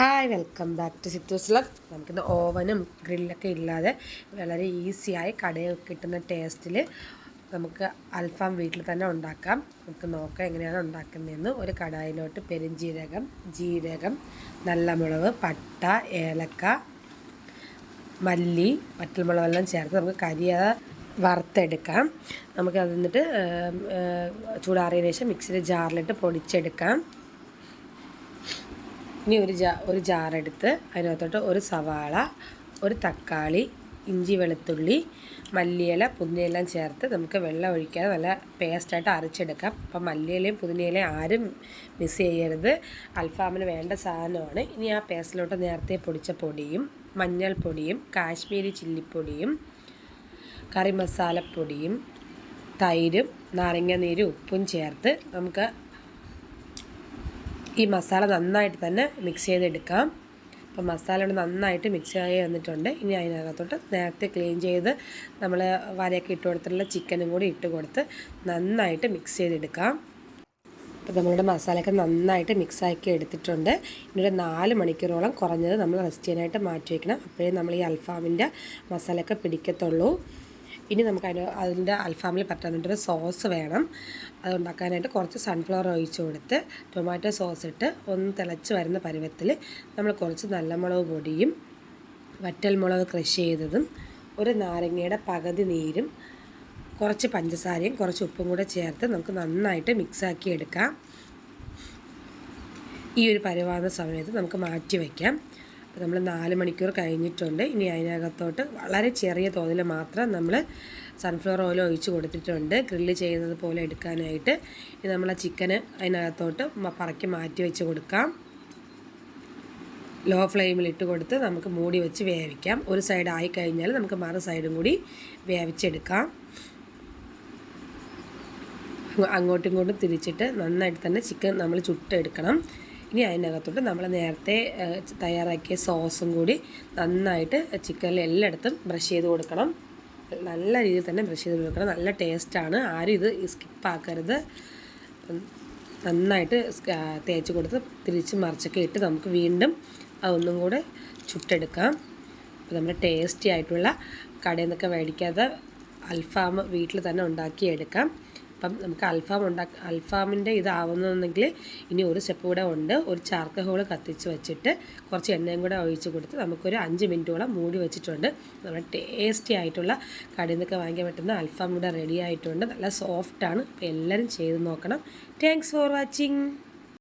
Hi welcome back to Sithu's vlog. നമുക്കിന്ന് ഓവനും ഗ്രില്ലൊക്കെ ഇല്ലാതെ വളരെ ഈസിയായി കടയിൽ കിട്ടുന്ന ടേസ്റ്റിൽ നമുക്ക് അൽഫാം വീട്ടിൽ തന്നെ ഉണ്ടാക്കാം. നമുക്ക് നോക്കാം എങ്ങനെയാണ് ഉണ്ടാക്കുന്നതെന്ന്. ഒരു കടായിലോട്ട് പെരുംജീരകം, ജീരകം, നല്ല മുളക്, പട്ട, ഏലക്ക, മല്ലി, വറ്റൽമുളകെല്ലാം ചേർത്ത് നമുക്ക് കരിയാതെ വറുത്തെടുക്കാം. നമുക്ക് അത് എന്നിട്ട് ചൂടാറിയതിന് ശേഷം മിക്സിയുടെ ജാറിലിട്ട് പൊടിച്ചെടുക്കാം. ഇനി ഒരു ജാറെടുത്ത് അതിനകത്തോട്ട് ഒരു സവാള, ഒരു തക്കാളി, ഇഞ്ചി, വെളുത്തുള്ളി, മല്ലിയില, പുതിനയെല്ലാം ചേർത്ത് നമുക്ക് വെള്ളം ഒഴിക്കാതെ നല്ല പേസ്റ്റായിട്ട് അരച്ചെടുക്കാം. അപ്പം മല്ലിയിലയും പുതിനയിലയും ആരും മിസ് ചെയ്യരുത്, അൽഫാമിന് വേണ്ട സാധനമാണ്. ഇനി ആ പേസ്റ്റിലോട്ട് നേരത്തെ പൊടിച്ച പൊടിയും മഞ്ഞൾപ്പൊടിയും കാശ്മീരി ചില്ലിപ്പൊടിയും കറി മസാലപ്പൊടിയും തൈരും നാരങ്ങ നീരും ഉപ്പും ചേർത്ത് നമുക്ക് ഈ മസാല നന്നായിട്ട് തന്നെ മിക്സ് ചെയ്തെടുക്കാം. അപ്പോൾ മസാല കൊണ്ട് നന്നായിട്ട് മിക്സ് ആയി വന്നിട്ടുണ്ട്. ഇനി അതിനകത്തോട്ട് നേരത്തെ ക്ലീൻ ചെയ്ത് നമ്മൾ വരയൊക്കെ ഇട്ട് കൊടുത്തിട്ടുള്ള ചിക്കനും കൂടി ഇട്ട് കൊടുത്ത് നന്നായിട്ട് മിക്സ് ചെയ്തെടുക്കാം. അപ്പോൾ നമ്മളുടെ മസാലയൊക്കെ നന്നായിട്ട് മിക്സാക്കി എടുത്തിട്ടുണ്ട്. ഇനി ഒരു 4 മണിക്കൂറോളം കുറഞ്ഞത് നമ്മൾ റെസ്റ്റ് ചെയ്യാനായിട്ട് മാറ്റി വയ്ക്കണം. അപ്പോഴേ നമ്മൾ ഈ അൽഫാമിൻ്റെ മസാലയൊക്കെ പിടിക്കത്തുള്ളൂ. ഇനി നമുക്ക് അതിൻ്റെ അൽഫാമിൽ പറ്റാനായിട്ടൊരു സോസ് വേണം. അത് ഉണ്ടാക്കാനായിട്ട് കുറച്ച് സൺഫ്ലവർ ഒഴിച്ച് കൊടുത്ത് ടൊമാറ്റോ സോസ് ഇട്ട് ഒന്ന് തിളച്ച് വരുന്ന പരുവത്തിൽ നമ്മൾ കുറച്ച് നല്ല മുളക് പൊടിയും വറ്റൽമുളക് ക്രഷ് ചെയ്തതും ഒരു നാരങ്ങയുടെ പകുതി നീരും കുറച്ച് പഞ്ചസാരയും കുറച്ച് ഉപ്പും കൂടെ ചേർത്ത് നമുക്ക് നന്നായിട്ട് മിക്സാക്കി എടുക്കാം. ഈ ഒരു പരുവാകുന്ന സമയത്ത് നമുക്ക് മാറ്റി വയ്ക്കാം. അപ്പോൾ നമ്മൾ 4 മണിക്കൂർ കഴിഞ്ഞിട്ടുണ്ട്. ഇനി അതിനകത്തോട്ട് വളരെ ചെറിയ തോതിൽ മാത്രം നമ്മൾ സൺഫ്ലവർ ഓയിൽ ഒഴിച്ച് കൊടുത്തിട്ടുണ്ട്, ഗ്രില്ല് ചെയ്യുന്നത് പോലെ എടുക്കാനായിട്ട്. ഇനി നമ്മൾ ആ ചിക്കന് അതിനകത്തോട്ട് പറക്കി മാറ്റി വെച്ച് കൊടുക്കാം. ലോ ഫ്ലെയിമിലിട്ട് കൊടുത്ത് നമുക്ക് മൂടി വെച്ച് വേവിക്കാം. ഒരു സൈഡ് ആയി കഴിഞ്ഞാൽ നമുക്ക് മറു സൈഡും കൂടി വേവിച്ചെടുക്കാം. അങ്ങോട്ടും ഇങ്ങോട്ടും തിരിച്ചിട്ട് നന്നായിട്ട് തന്നെ ചിക്കൻ നമ്മൾ ചുട്ടെടുക്കണം. ഇനി അതിനകത്തോട്ട് നമ്മൾ നേരത്തെ തയ്യാറാക്കിയ സോസും കൂടി നന്നായിട്ട് ചിക്കനിൽ എല്ലായിടത്തും ബ്രഷ് ചെയ്ത് കൊടുക്കണം. നല്ല രീതിയിൽ തന്നെ ബ്രഷ് ചെയ്ത് കൊടുക്കണം. നല്ല ടേസ്റ്റാണ്, ആരും ഇത് സ്കിപ്പാക്കരുത്. നന്നായിട്ട് തേച്ച് കൊടുത്ത് തിരിച്ച് മറിച്ചൊക്കെ ഇട്ട് നമുക്ക് വീണ്ടും അതൊന്നും കൂടെ ചുട്ടെടുക്കാം. അപ്പോൾ നമ്മുടെ ടേസ്റ്റി ആയിട്ടുള്ള കടയിൽ നിന്നൊക്കെ മേടിക്കാതെ അൽഫാം വീട്ടിൽ തന്നെ ഉണ്ടാക്കിയെടുക്കാം. അപ്പം നമുക്ക് അൽഫാമിൻ്റെ ഇതാവുന്നെങ്കിൽ ഇനി ഒരു സ്റ്റെപ്പ് കൂടെ ഉണ്ട്. ഒരു ചാർക്കോൾ ഹോൾ കത്തിച്ച് വെച്ചിട്ട് കുറച്ച് എണ്ണയും കൂടെ ഒഴിച്ച് കൊടുത്ത് നമുക്കൊരു 5 മിനിറ്റോളം മൂടി വെച്ചിട്ടുണ്ട്. നമ്മുടെ ടേസ്റ്റി ആയിട്ടുള്ള കടയിൽ നിന്നൊക്കെ വാങ്ങിക്കാൻ പറ്റുന്ന അൽഫാം ഇവിടെ റെഡി ആയിട്ടുണ്ട്. നല്ല സോഫ്റ്റാണ്. അപ്പോൾ എല്ലാവരും ചെയ്ത് നോക്കണം. Thanks for watching.